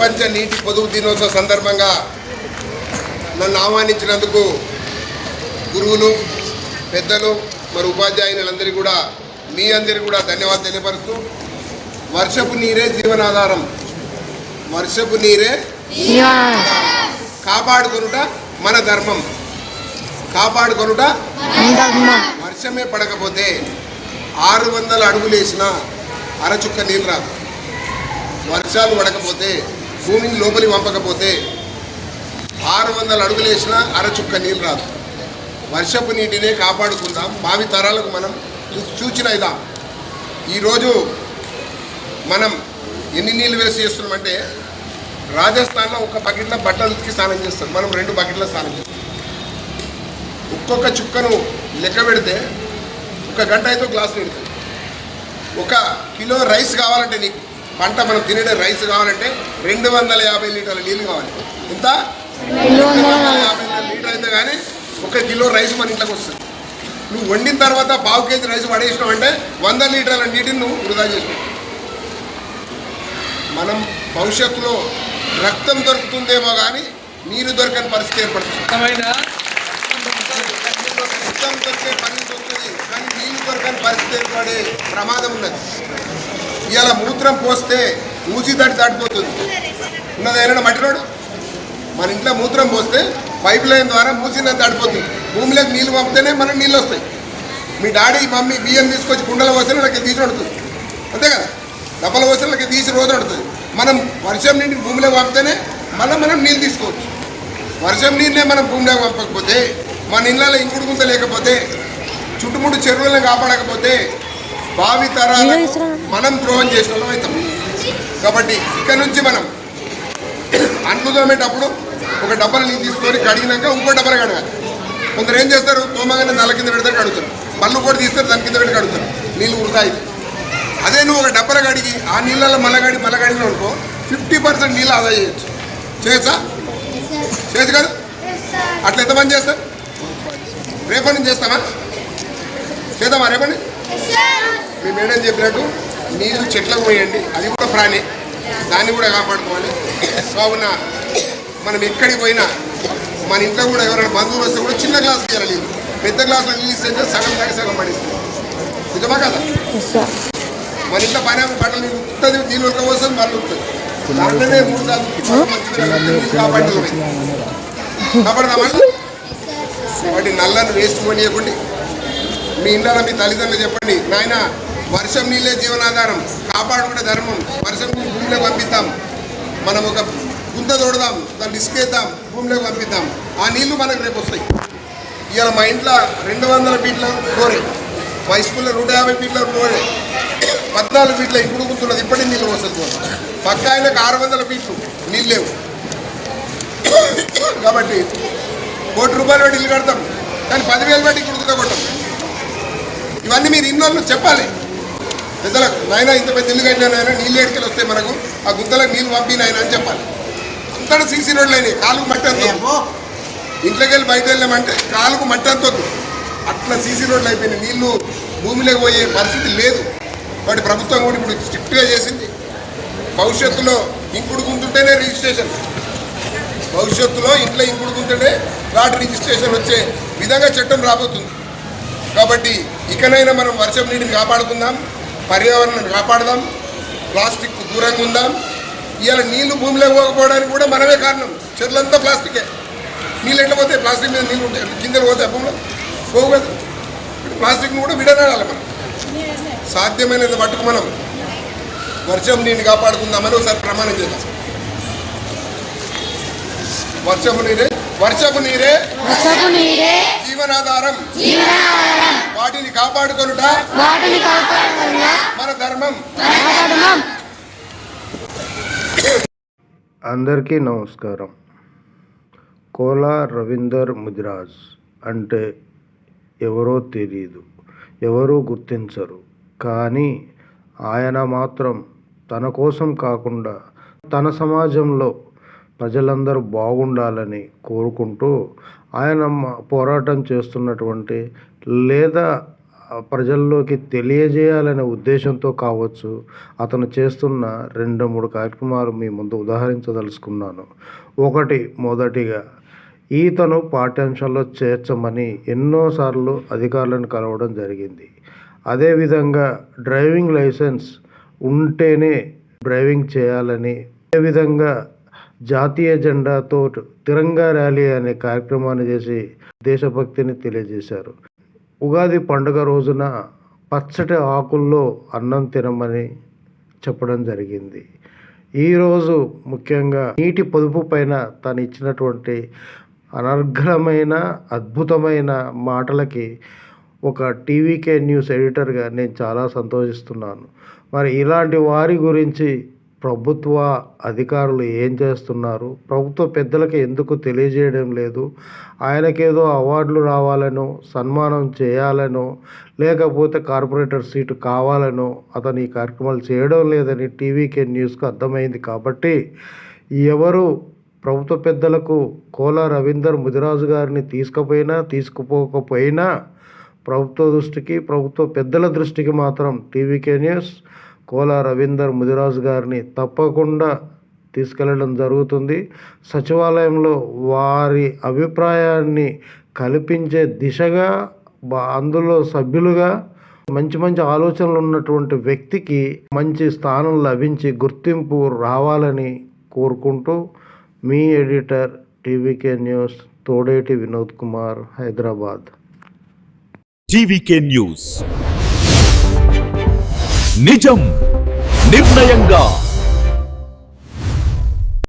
ప్రపంచ నీటి పొదుపు దినోత్సవ సందర్భంగా నన్ను ఆహ్వానించినందుకు గురువులు, పెద్దలు, మరి ఉపాధ్యాయులందరికీ కూడా మీ అందరికీ కూడా ధన్యవాదాలు తెలియపరుస్తూ, వర్షపు నీరే జీవనాధారం, వర్షపు నీరే కాపాడుకొనుట మన ధర్మం, కాపాడుకొనుట వర్షమే పడకపోతే 600 అడుగులు వేసినా అరచుక్క నీళ్ళు రాదు. వర్షాలు పడకపోతే, భూమిని లోపలికి పంపకపోతే 600 అడుగులు వేసినా అరచుక్క నీళ్ళు రాదు. వర్షపు నీటినే కాపాడుకుందాం, భావి తరాలకు మనం సూచన ఇద్దాం. ఈరోజు మనం ఎన్ని నీళ్ళు వేసి చేస్తున్నామంటే, రాజస్థాన్లో ఒక బకెట్లో బట్టలు ఉతికి స్నానం చేస్తాం, మనం 2 బకెట్లో స్నానం చేస్తాం. ఒక్కొక్క చుక్కను లెక్క పెడితే 1 గంట అయితే గ్లాస్ నిండుతుంది. 1 కిలో రైస్ కావాలంటే, నీకు పంట మనం తినే రైస్ కావాలంటే 250 లీటర్ల నీళ్ళు కావాలి. ఎంత? 250 లీటర్ అయితే కానీ 1 కిలో రైస్ మన ఇంట్లోకి వస్తుంది. నువ్వు వండిన తర్వాత 1/2 కేజీ రైస్ పడేసినావు అంటే 100 లీటర్ల నీటిని నువ్వు వృధా చేసినావు. మనం భవిష్యత్తులో రక్తం దొరుకుతుందేమో కానీ నీరు దొరకని పరిస్థితి ఏర్పడుతుంది. రక్తం దొరికే పరిస్థితి వస్తుంది కానీ నీళ్ళు దొరకని పరిస్థితి ఏర్పడే ప్రమాదం ఉన్నది. ఇలా మూత్రం పోస్తే మూసి దాటిపోతుంది. ఉన్నది ఏమైనా మట్టిరోడు, మన ఇంట్లో మూత్రం పోస్తే పైప్ లైన్ ద్వారా మూసిన దాటిపోతుంది. భూమిలోకి నీళ్ళు పంపితేనే మనకు నీళ్ళు వస్తాయి. మీ డాడీ మమ్మీ బియ్యం తీసుకొచ్చి కుండలో పోస్తే వాళ్ళకి తీసి పడుతుంది, అంతే కదా. డబ్బల పోస్తే వాళ్ళకి తీసి రోజు పడుతుంది. మనం వర్షం నీటిని భూమిలోకి పంపితేనే మనం నీళ్ళు తీసుకోవచ్చు. వర్షం నీళ్ళనే మనం భూమిలోకి పంపకపోతే, మన ఇళ్ళలో ఇంకుడు గుంత లేకపోతే, చుట్టుముట్టు చెరువులను కాపాడకపోతే భావి తరాలకు మనం ద్రోహం చేసిన వాళ్ళం అవుతాం. కాబట్టి ఇక్కడ నుంచి మనం అంట్లు తోమేటప్పుడు ఒక డబ్బాలు నీళ్ళు తీసుకొని కడిగినాక ఇంకో డబ్బాలు కడగాలి. కొందరు ఏం చేస్తారు, తోమగానే నల్ల కింద పెడతారు, కడుగుతారు, పళ్ళు కూడా తీస్తారు, దాని కింద పెట్టి కడుగుతారు, నీళ్ళు వృధా అవుతాయి. అదే నువ్వు ఒక డబ్బాలు కడిగి ఆ నీళ్ళలో మళ్ళగడిగిన అనుకో 50% నీళ్ళు ఆదా చేయొచ్చు. చేయొచ్చా? చేయొచ్చు కదా. అట్లా ఎంతమంది చేస్తారు? రేపటి నుంచి చేస్తామా? చేద్దామా రేపటి? మీ మేడం చెప్పినట్టు నీళ్ళు చెట్లకు పోయండి, అది కూడా ప్రాణి, దాన్ని కూడా కాపాడుకోవాలి. కావున మనం ఎక్కడికి పోయినా మన ఇంట్లో కూడా ఎవరైనా బంధువులు వస్తే కూడా చిన్న గ్లాస్ తీయాలి నీళ్ళు. పెద్ద గ్లాసులో నీళ్ళు ఇస్తే సగం దాకా సగం పడిస్తుంది. నిజమా కదా? మన ఇంట్లో పని బట్టలు ఉంటుంది, నీళ్ళు ఉడకపోతుంది, మళ్ళీ ఉంటుంది. దాంట్లోనే 3 సార్లు కాపాడదామా? వాటి నల్లను వేస్ట్ పోనీయకండి. మీ ఇంట్లో మీ తల్లిదండ్రులు చెప్పండి, నాయన వర్షం నీళ్ళే జీవనాధారం, కాపాడుకుంటే ధర్మం, వర్షం నీళ్ళు భూమిలోకి పంపిద్దాం, మనం ఒక గుంత తోడదాం, దాన్ని ఇసుకేద్దాం, భూమిలోకి పంపిద్దాం, ఆ నీళ్లు మనకు రేపు వస్తాయి. ఇవాళ మా ఇంట్లో 200 ఫీట్ల బోరే, మా స్కూల్లో 150 ఫీట్ల బోరే, 14 ఫీట్ల ఇప్పుడు గుంతున్నది, ఇప్పటికీ నీళ్ళు వస్తుంది. పక్క ఆయనకు 600 ఫీట్లు నీళ్ళు లేవు. కాబట్టి ₹1,00,00,000 పెట్టి ఇల్లు కడతాం, కానీ 10,000 పెట్టి గుంత కొట్టాం. ఇవన్నీ మీరు ఇన్నోళ్ళు చెప్పాలి పెద్దలకు, నాయన ఇంత పెద్ద ఇల్లు కట్టినాయన, నీళ్ళు ఏడుకెళ్ళి వస్తే మనకు ఆ గుంతలకు నీళ్ళు పంపినాయన అని చెప్పాలి. అంతా సీసీ రోడ్లు అయినాయి, కాలుకు మట్టి అంత, ఇంట్లోకి వెళ్ళి బయట వెళ్ళామంటే కాలుకు మట్టి అంతొద్దు, అట్లా సీసీ రోడ్లు అయిపోయినాయి. నీళ్లు భూమిలోకి పోయే పరిస్థితి లేదు. వాటి ప్రభుత్వం కూడా ఇప్పుడు స్ట్రిక్ట్గా చేసింది. భవిష్యత్తులో ఇంకుడు గుంటుంటేనే రిజిస్ట్రేషన్, భవిష్యత్తులో ఇంట్లో ఇంకుడు గుంటుంటే ప్లాట్ రిజిస్ట్రేషన్ వచ్చే విధంగా చట్టం రాబోతుంది. కాబట్టి ఇకనైనా మనం వర్షం నీటిని కాపాడుకుందాం, పర్యావరణాన్ని కాపాడదాం, ప్లాస్టిక్ దూరంగా ఉందాం. ఇవాళ నీళ్లు భూమిలో పోకపోవడానికి కూడా మనమే కారణం. చెట్లంతా ప్లాస్టికే, నీళ్ళు ఎట్లా పోతాయి? ప్లాస్టిక్ మీద నీళ్ళు ఉంటాయి, కిందలు పోతాయి, భూమిలో పోవు కదా. ప్లాస్టిక్ను కూడా విడనాడాలి. మనం సాధ్యమైనంత మట్టుకు మనం వర్షం నీటిని కాపాడుకుందామని ఒకసారి ప్రమాణం చేద్దాం. వర్షపు నీరే జీవనాధారం, వాటిని కాపాడుకొనుట మన ధర్మం. అందరికీ నమస్కారం. కోలా రవీందర్ ముదిరాజ్ అంటే ఎవరో తెలియదు, ఎవరూ గుర్తించరు. కానీ ఆయన మాత్రం తన కోసం కాకుండా తన సమాజంలో ప్రజలందరూ బాగుండాలని కోరుకుంటూ ఆయన పోరాటం చేస్తున్నటువంటి లేదా ప్రజల్లోకి తెలియజేయాలనే ఉద్దేశంతో కావచ్చు అతను చేస్తున్న 2-3 కార్యక్రమాలు మీ ముందు ఉదాహరించదలుచుకున్నాను. మొదటిగా ఈతను పాఠ్యాంశాల్లో చేర్చమని ఎన్నోసార్లు అధికారులను కలవడం జరిగింది. అదేవిధంగా డ్రైవింగ్ లైసెన్స్ ఉంటేనే డ్రైవింగ్ చేయాలని, అదేవిధంగా జాతీయ జెండాతో తిరంగా ర్యాలీ అనే కార్యక్రమాన్ని చేసి దేశభక్తిని తెలియజేశారు. ఉగాది పండుగ రోజున పచ్చటి ఆకుల్లో అన్నం తినమని చెప్పడం జరిగింది. ఈరోజు ముఖ్యంగా నీటి పొదుపు పైన తను ఇచ్చినటువంటి అనర్ఘలమైన అద్భుతమైన మాటలకి ఒక టీవీకే న్యూస్ ఎడిటర్గా నేను చాలా సంతోషిస్తున్నాను. మరి ఇలాంటి వారి గురించి ప్రభుత్వ అధికారులు ఏం చేస్తున్నారు, ప్రభుత్వ పెద్దలకి ఎందుకు తెలియజేయడం లేదు, ఆయనకేదో అవార్డులు రావాలనో, సన్మానం చేయాలనో, లేకపోతే కార్పొరేటర్ సీటు కావాలనో అతను ఈ కార్యక్రమాలు చేయడం లేదని టీవీకే న్యూస్కు అర్థమైంది. కాబట్టి ఎవరు ప్రభుత్వ పెద్దలకు కోలా రవీందర్ ముదిరాజు గారిని తీసుకుపోకపోయినా ప్రభుత్వ దృష్టికి, ప్రభుత్వ పెద్దల దృష్టికి మాత్రం టీవీకే న్యూస్ కోలా రవీందర్ ముదిరాజు గారిని తప్పకుండా తీసుకెళ్లడం జరుగుతుంది. సచివాలయంలో వారి అభిప్రాయాన్ని కల్పించే దిశగా అందులో సభ్యులుగా మంచి ఆలోచనలు ఉన్నటువంటి వ్యక్తికి మంచి స్థానం లభించి గుర్తింపు రావాలని కోరుకుంటూ మీ editor TVK news Thodeti Vinod Kumar, Hyderabad. TVK news నిజం నిర్ణయంగా.